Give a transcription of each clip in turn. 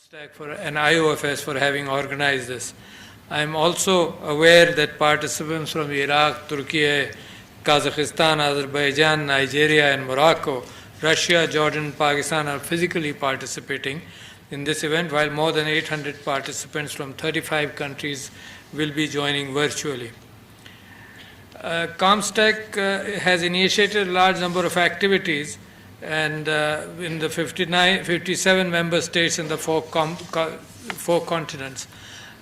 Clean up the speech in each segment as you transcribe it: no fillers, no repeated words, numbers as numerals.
Stack for and IOFS for having organized this. I am also aware that participants from Iraq, Turkey, Kazakhstan, Azerbaijan, Nigeria and Morocco, Russia, Jordan, Pakistan are physically participating in this event, while more than 800 participants from 35 countries will be joining virtually. Comstack has initiated a large number of activities and in the 57 member states in the four continents.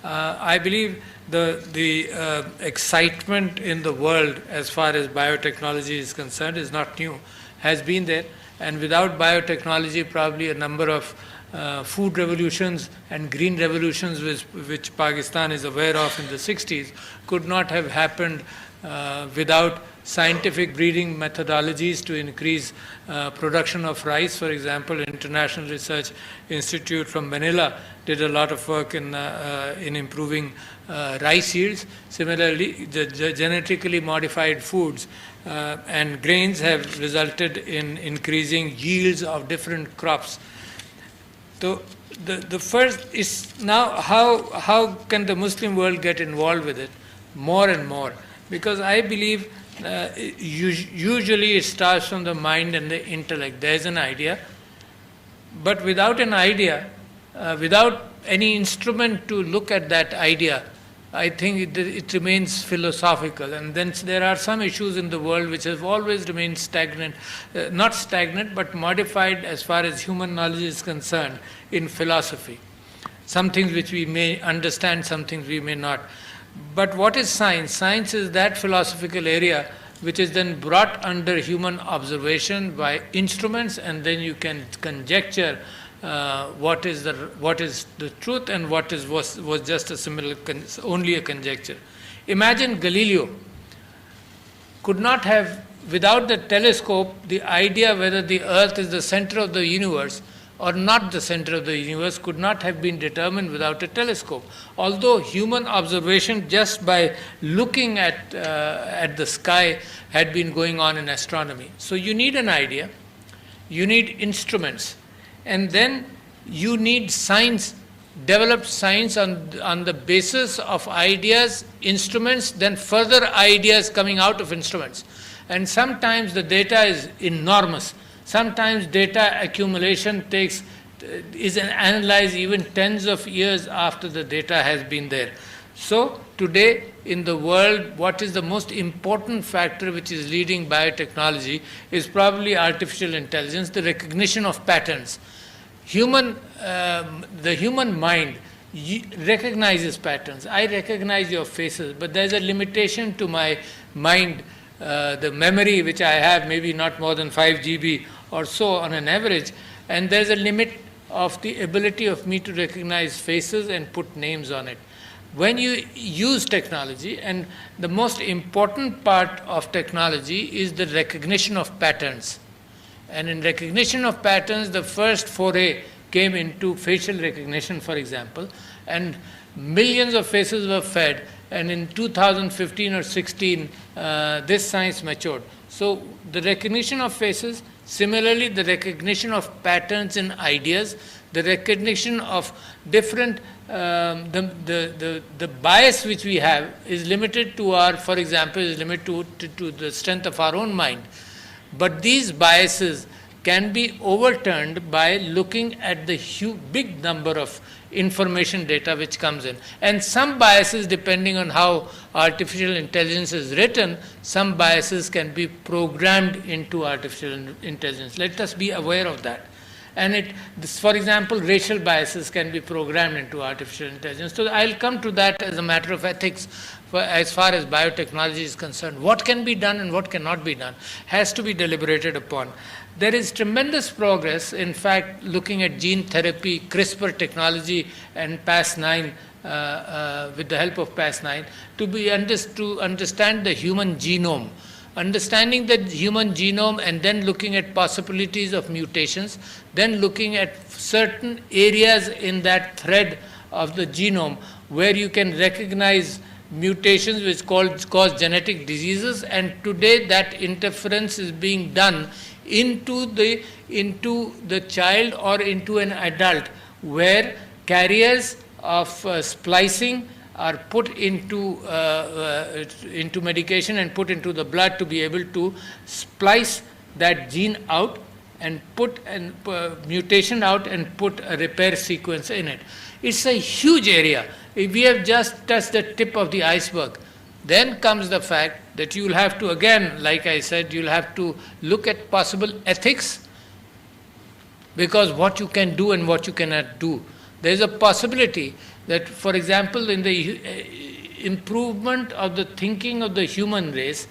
I believe the excitement in the world as far as biotechnology is concerned is not new, has been there, and without biotechnology probably a number of food revolutions and green revolutions which Pakistan is aware of in the 60s could not have happened without scientific breeding methodologies to increase production of rice. For example, International Research Institute from Manila did a lot of work in improving rice yields. Similarly, the genetically modified foods and grains have resulted in increasing yields of different crops. So the first is now how can the Muslim world get involved with it more and more? Because I believe usually it starts from the mind and the intellect. There is an idea, but without an idea, without any instrument to look at that idea, I think it remains philosophical. And then there are some issues in the world which have always remained stagnant, not stagnant, but modified as far as human knowledge is concerned in philosophy. Some things which we may understand, some things we may not. But what is science? Science is that philosophical area which is then brought under human observation by instruments, and then you can conjecture what is the truth and what was just a similar only a conjecture. Imagine Galileo could not have, without the telescope, the idea whether the earth is the center of the universe or not the center of the universe could not have been determined without a telescope. Although human observation just by looking at the sky had been going on in astronomy. So you need an idea, you need instruments, and then you need science, develop science on the basis of ideas, instruments, then further ideas coming out of instruments. And sometimes the data is enormous. Sometimes data accumulation is analyzed even tens of years after the data has been there. So today in the world, what is the most important factor which is leading biotechnology is probably artificial intelligence, the recognition of patterns. The human mind recognizes patterns. I recognize your faces, but there's a limitation to my mind. The memory which I have, maybe not more than 5 GB or so on an average, and there's a limit of the ability of me to recognize faces and put names on it. When you use technology, and the most important part of technology is the recognition of patterns. And in recognition of patterns, the first foray came into facial recognition, for example, and millions of faces were fed, and in 2015 or 16, this science matured. So the recognition of faces, similarly the recognition of patterns in ideas, the recognition of different, the bias which we have is limited to our, for example, is limited to the strength of our own mind. But these biases can be overturned by looking at the big number of information data which comes in. And some biases, depending on how artificial intelligence is written, some biases can be programmed into artificial intelligence. Let us be aware of that. And for example, racial biases can be programmed into artificial intelligence. So I'll come to that as a matter of ethics as far as biotechnology is concerned. What can be done and what cannot be done has to be deliberated upon. There is tremendous progress, in fact, looking at gene therapy, CRISPR technology, and Cas9, with the help of Cas9, to understand the human genome. Understanding the human genome and then looking at possibilities of mutations, then looking at certain areas in that thread of the genome where you can recognize mutations which cause genetic diseases, and today that interference is being done into the child or into an adult, where carriers of splicing are put into medication and put into the blood to be able to splice that gene out and put a mutation out and put a repair sequence in it. It's a huge area. We have just touched the tip of the iceberg. Then comes the fact that you will have to, again, like I said, you'll have to look at possible ethics, because what you can do and what you cannot do. There is a possibility that, for example, in the improvement of the thinking of the human race,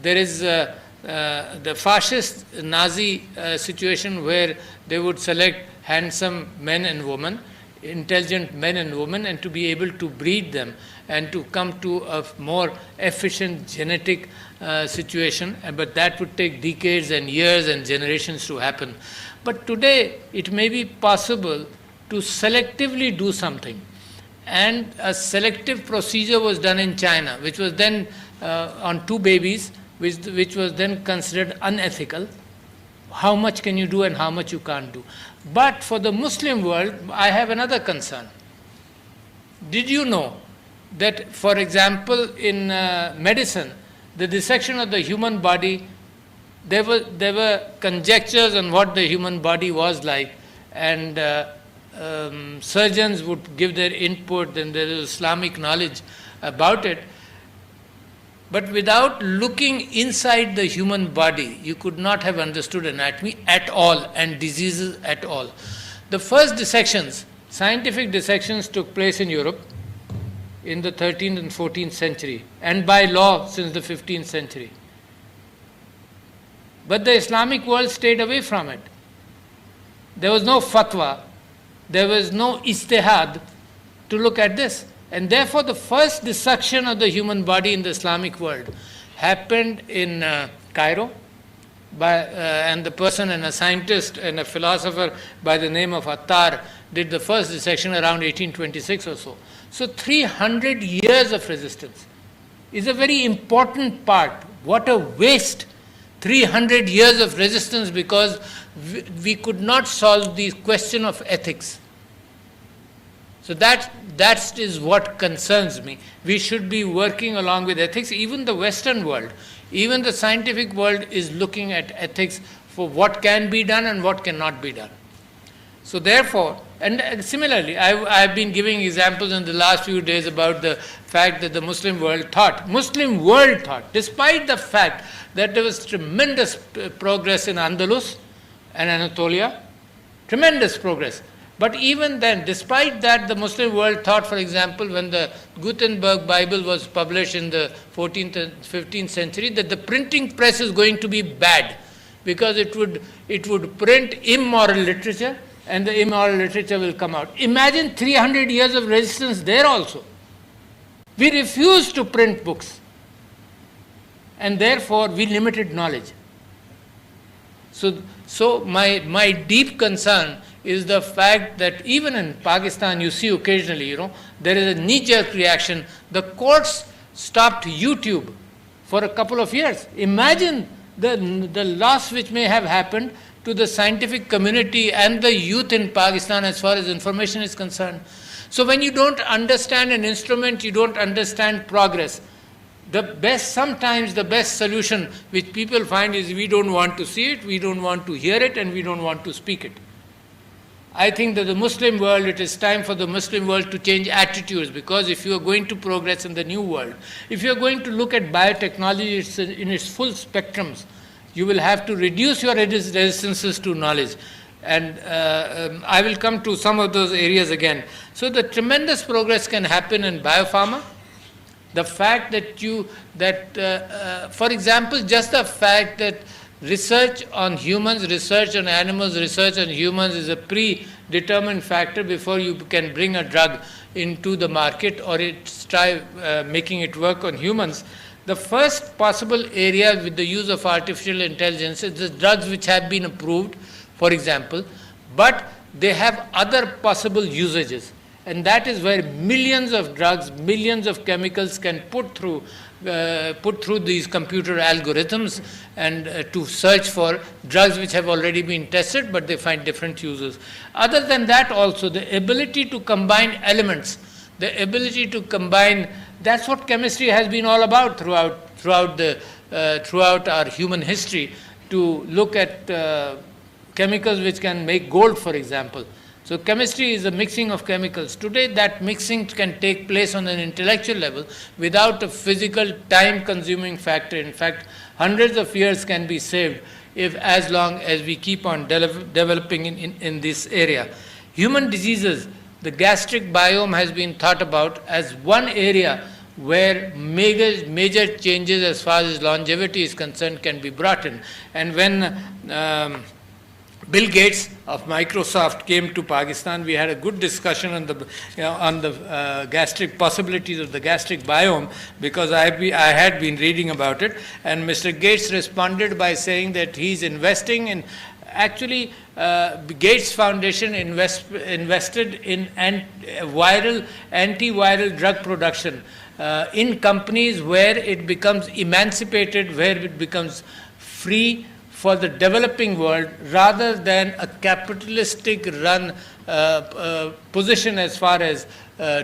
there is the fascist Nazi situation where they would select handsome men and women, intelligent men and women, and to be able to breed them and to come to a more efficient genetic situation. But that would take decades and years and generations to happen. But today it may be possible to selectively do something. And a selective procedure was done in China, which was then on 2 babies, which was then considered unethical. How much can you do and how much you can't do? But for the Muslim world, I have another concern. Did you know that, for example, in medicine, the dissection of the human body, there were conjectures on what the human body was like, and surgeons would give their input, and there is Islamic knowledge about it. But without looking inside the human body, you could not have understood anatomy at all and diseases at all. The first dissections, scientific dissections, took place in Europe in the 13th and 14th century, and by law since the 15th century. But the Islamic world stayed away from it. There was no fatwa, there was no ijtihad to look at this. And therefore the first dissection of the human body in the Islamic world happened in Cairo, and the person, and a scientist and a philosopher by the name of Attar, did the first dissection around 1826 or so. So 300 years of resistance is a very important part. What a waste! 300 years of resistance because we could not solve the question of ethics. So that is what concerns me. We should be working along with ethics. Even the Western world, even the scientific world is looking at ethics for what can be done and what cannot be done. So therefore, and similarly, I've been giving examples in the last few days about the fact that the Muslim world thought, despite the fact that there was tremendous progress in Andalus and Anatolia, tremendous progress. But even then, despite that, the Muslim world thought, for example, when the Gutenberg Bible was published in the 14th and 15th century, that the printing press is going to be bad because it would print immoral literature, and the immoral literature will come out. Imagine 300 years of resistance there also. We refused to print books, and therefore we limited knowledge. So my deep concern is the fact that even in Pakistan, you see occasionally, there is a knee-jerk reaction. The courts stopped YouTube for a couple of years. Imagine the loss which may have happened to the scientific community and the youth in Pakistan as far as information is concerned. So when you don't understand an instrument, you don't understand progress. Sometimes the best solution which people find is we don't want to see it, we don't want to hear it, and we don't want to speak it. I think that the Muslim world, it is time for the Muslim world to change attitudes, because if you are going to progress in the new world, if you are going to look at biotechnology in its full spectrums, you will have to reduce your resistances to knowledge. And I will come to some of those areas again. So the tremendous progress can happen in biopharma. The fact that for example, just the fact that research on humans, research on animals, research on humans is a predetermined factor before you can bring a drug into the market or try making it work on humans. The first possible area with the use of artificial intelligence is the drugs which have been approved, for example, but they have other possible usages. And that is where millions of drugs, millions of chemicals can put through put through these computer algorithms and to search for drugs which have already been tested, but they find different uses. Other than that also, the ability to combine elements, the ability to combine, that's what chemistry has been all about throughout our human history, to look at chemicals which can make gold, for example. So chemistry is a mixing of chemicals. Today that mixing can take place on an intellectual level without a physical time-consuming factor. In fact, hundreds of years can be saved if as long as we keep on developing in this area. Human diseases, the gastric biome has been thought about as one area where major changes as far as longevity is concerned can be brought in. And when Bill Gates of Microsoft came to Pakistan, we had a good discussion on the gastric possibilities of the gastric biome, because I had been reading about it, and Mr. Gates responded by saying that he's investing in, actually Gates Foundation invested in antiviral drug production in companies where it becomes emancipated, where it becomes free for the developing world, rather than a capitalistic run position as far as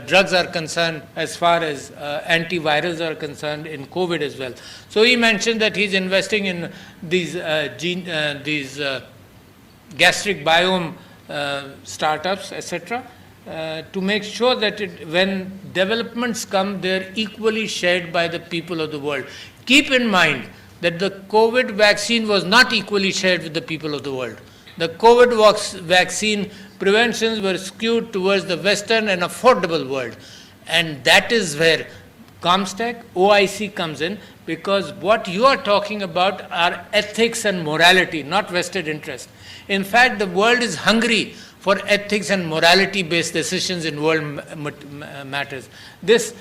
drugs are concerned, as far as antivirals are concerned, in COVID as well. So he mentioned that he's investing in these gastric biome startups, etc., to make sure that when developments come, they're equally shared by the people of the world. Keep in mind that the COVID vaccine was not equally shared with the people of the world. The COVID vaccine preventions were skewed towards the Western and affordable world. And that is where ComStack, OIC comes in, because what you are talking about are ethics and morality, not vested interest. In fact, the world is hungry for ethics and morality-based decisions in world matters. This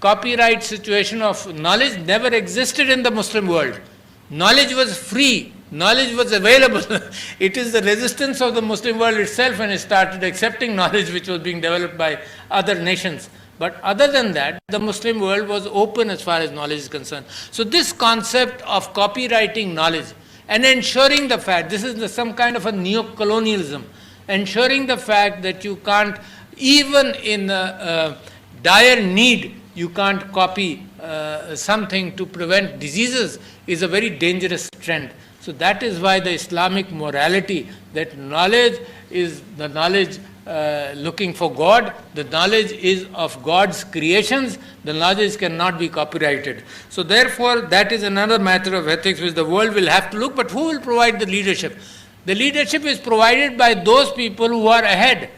copyright situation of knowledge never existed in the Muslim world. Knowledge was free. Knowledge was available. It is the resistance of the Muslim world itself when it started accepting knowledge which was being developed by other nations. But other than that, the Muslim world was open as far as knowledge is concerned. So this concept of copywriting knowledge and ensuring the fact, this is some kind of a neo-colonialism, ensuring the fact that you can't, even in dire need, you can't copy something to prevent diseases, is a very dangerous trend. So that is why the Islamic morality, that knowledge is the knowledge looking for God, the knowledge is of God's creations, the knowledge cannot be copyrighted. So therefore, that is another matter of ethics which the world will have to look, but who will provide the leadership? The leadership is provided by those people who are ahead,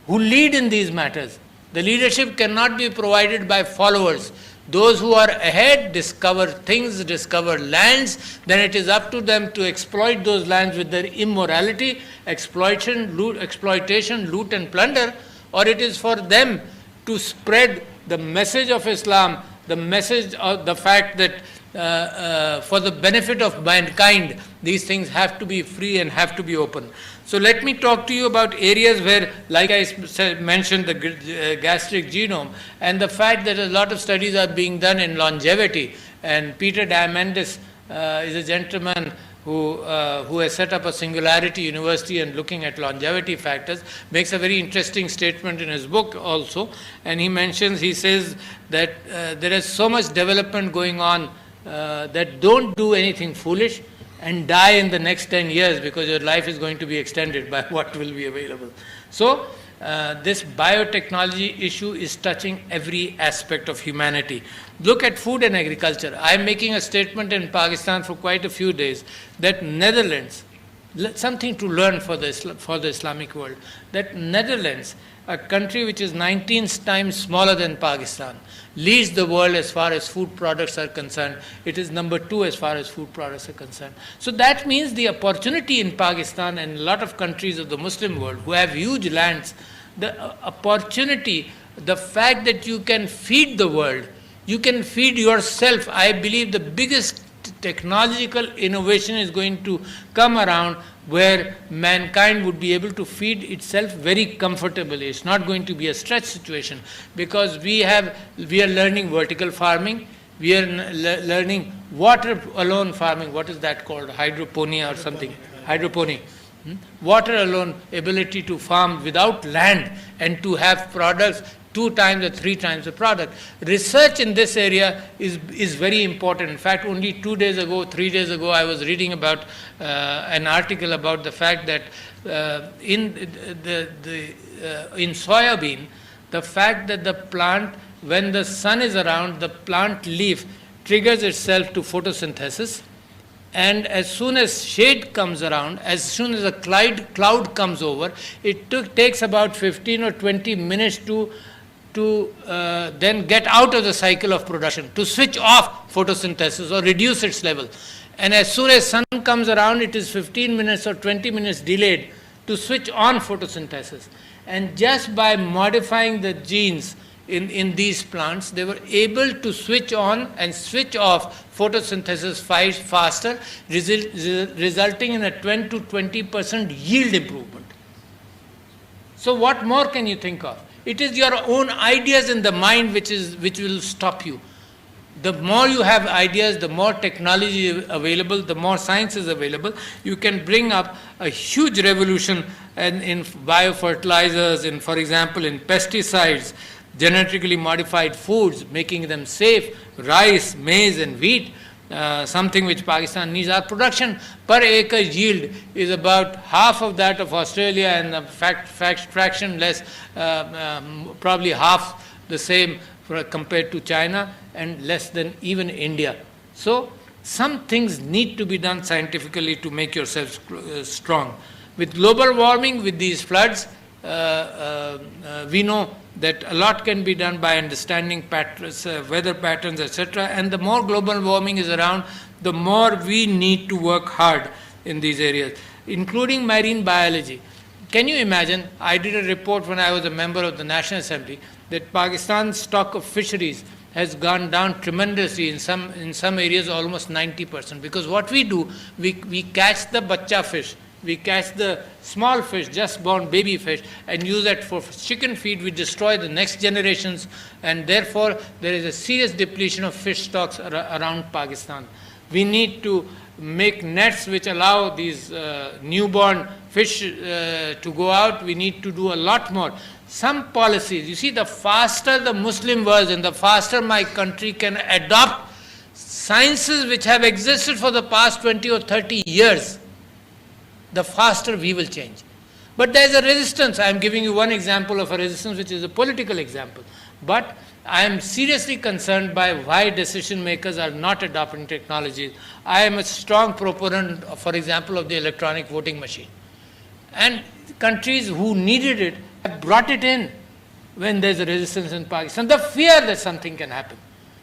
who lead in these matters. The leadership cannot be provided by followers. Those who are ahead discover things, discover lands, then it is up to them to exploit those lands with their immorality, exploitation, loot and plunder, or it is for them to spread the message of Islam, the message of the fact that for the benefit of mankind, these things have to be free and have to be open. So let me talk to you about areas where, like I mentioned, the gastric genome, and the fact that a lot of studies are being done in longevity. And Peter Diamandis is a gentleman who has set up a Singularity University and looking at longevity factors, makes a very interesting statement in his book also. And he says that there is so much development going on that don't do anything foolish and die in the next 10 years, because your life is going to be extended by what will be available. So this biotechnology issue is touching every aspect of humanity. Look at food and agriculture. I am making a statement in Pakistan for quite a few days that Netherlands, something to learn for the Islamic world, that Netherlands, a country which is 19 times smaller than Pakistan, leads the world as far as food products are concerned. It is number 2 as far as food products are concerned. So that means the opportunity in Pakistan and a lot of countries of the Muslim world who have huge lands, the opportunity, the fact that you can feed the world, you can feed yourself. I believe the biggest technological innovation is going to come around where mankind would be able to feed itself very comfortably. It's not going to be a stretch situation, because we are learning vertical farming, We are learning water alone farming. What is that called? Hydroponia or something. Hydroponic. Water alone ability to farm without land and to have products 2 times or 3 times the product. Research in this area is very important. In fact, only 2 days ago, 3 days ago, I was reading about an article about the fact that in soybean, the fact that the plant, when the sun is around, the plant leaf triggers itself to photosynthesis, and as soon as shade comes around, as soon as a cloud comes over, it takes about 15 or 20 minutes to then get out of the cycle of production, to switch off photosynthesis or reduce its level. And as soon as sun comes around, it is 15 minutes or 20 minutes delayed to switch on photosynthesis. And just by modifying the genes in these plants, they were able to switch on and switch off photosynthesis faster, resulting in a 10 to 20% yield improvement. So what more can you think of? It is your own ideas in the mind which will stop you. The more you have ideas, the more technology is available, the more science is available. You can bring up a huge revolution in biofertilizers, for example, in pesticides, genetically modified foods, making them safe, rice, maize and wheat, something which Pakistan needs. Our production per acre yield is about half of that of Australia, and a fraction less, probably half the same compared to China, and less than even India. So some things need to be done scientifically to make yourself strong. With global warming, with these floods, we know that a lot can be done by understanding patterns, weather patterns, etc. And the more global warming is around, the more we need to work hard in these areas, including marine biology. Can you imagine? I did a report when I was a member of the National Assembly that Pakistan's stock of fisheries has gone down tremendously, in some areas almost 90%. Because what we do, we catch the bacha fish, we catch the small fish, just born baby fish, and use that for chicken feed. We destroy the next generations, and therefore there is a serious depletion of fish stocks around Pakistan. We need to make nets which allow these newborn fish to go out. We need to do a lot more. Some policies, you see, the faster the Muslim world and the faster my country can adopt sciences which have existed for the past 20 or 30 years, the faster we will change. But there is a resistance. I am giving you one example of a resistance which is a political example. But I am seriously concerned by why decision makers are not adopting technologies. I am a strong proponent, for example, of the electronic voting machine. And countries who needed it have brought it in when there is a resistance in Pakistan. The fear that something can happen.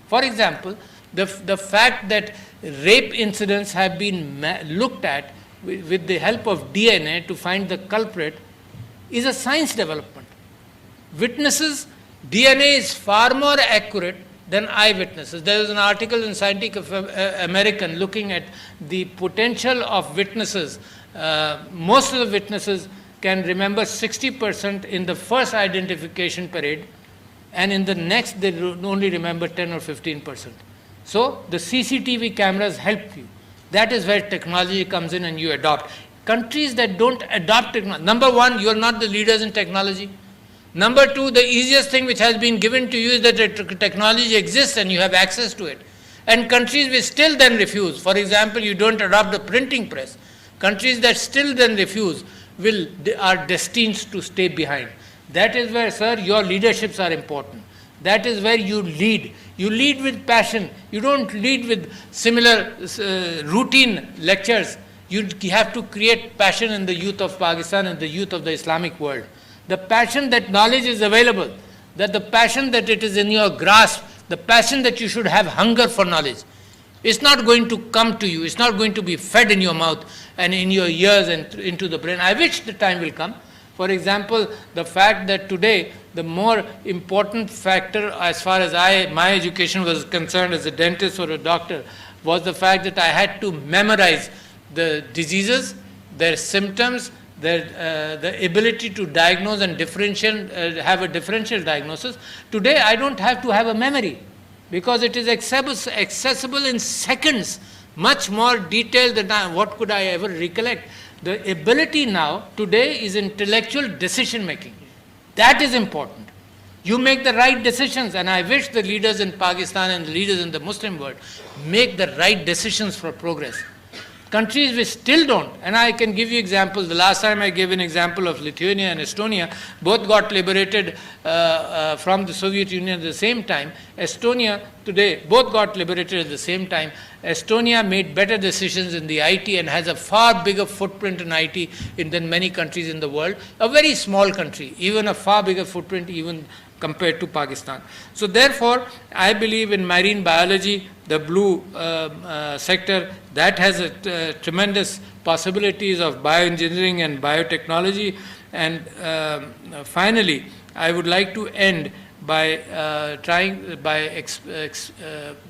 For example, the fact that rape incidents have been looked at with the help of DNA to find the culprit is a science development. Witnesses, DNA is far more accurate than eyewitnesses. There was an article in Scientific American looking at the potential of witnesses. Most of the witnesses can remember 60% in the first identification parade, and in the next they only remember 10 or 15%. So the CCTV cameras help you. That is where technology comes in and you adopt. Countries that don't adopt technology, number one, you are not the leaders in technology. Number two, the easiest thing which has been given to you is that technology exists and you have access to it. And countries which still then refuse, for example, you don't adopt the printing press. Countries that still then refuse are destined to stay behind. That is where, sir, your leaderships are important. That is where you lead. You lead with passion. You don't lead with similar routine lectures. You have to create passion in the youth of Pakistan and the youth of the Islamic world. The passion that knowledge is available, that the passion that it is in your grasp, the passion that you should have hunger for knowledge. It's not going to come to you. It's not going to be fed in your mouth and in your ears and into the brain. I wish the time will come. For example, the fact that today the more important factor as far as my education was concerned as a dentist or a doctor was the fact that I had to memorize the diseases, their symptoms, the ability to diagnose and have a differential diagnosis. Today I don't have to have a memory, because it is accessible in seconds, much more detailed than what could I ever recollect. The ability now, today, is intellectual decision making. That is important. You make the right decisions, and I wish the leaders in Pakistan and the leaders in the Muslim world make the right decisions for progress. Countries which still don't, and I can give you examples. The last time I gave an example of Lithuania and Estonia, both got liberated from the Soviet Union at the same time. Estonia today, both got liberated at the same time. Estonia made better decisions in the IT and has a far bigger footprint in IT than many countries in the world. A very small country, even a far bigger footprint even compared to Pakistan. So therefore, I believe in marine biology, the blue sector, that has tremendous possibilities of bioengineering and biotechnology. And finally, I would like to end by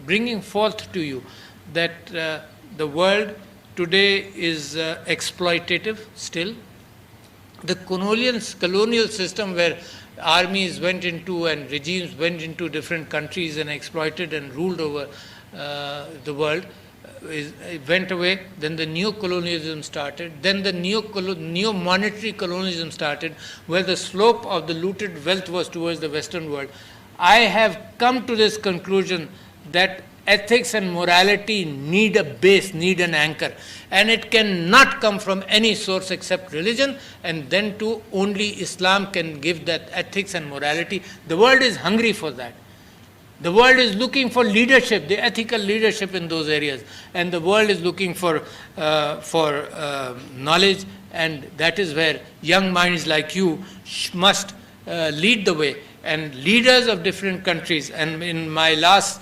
bringing forth to you that the world today is exploitative still. The colonial system where armies went into and regimes went into different countries and exploited and ruled over the world, went away. Then the neo-colonialism started. Then the neo-monetary colonialism started, where the slope of the looted wealth was towards the Western world. I have come to this conclusion that ethics and morality need a base, need an anchor. And it cannot come from any source except religion, and then too only Islam can give that ethics and morality. The world is hungry for that. The world is looking for leadership, the ethical leadership in those areas. And the world is looking for knowledge, and that is where young minds like you must lead the way. And leaders of different countries, and in my last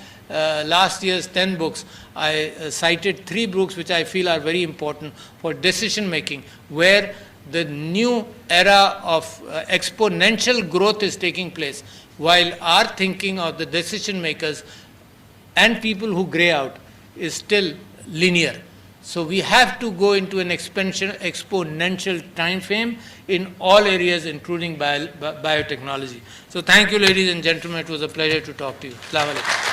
year's 10 books, I cited 3 books which I feel are very important for decision making, where the new era of exponential growth is taking place, while our thinking of the decision makers and people who grey out is still linear. So we have to go into an exponential time frame in all areas, including biotechnology. So thank you, ladies and gentlemen. It was a pleasure to talk to you. Assalamu alaikum.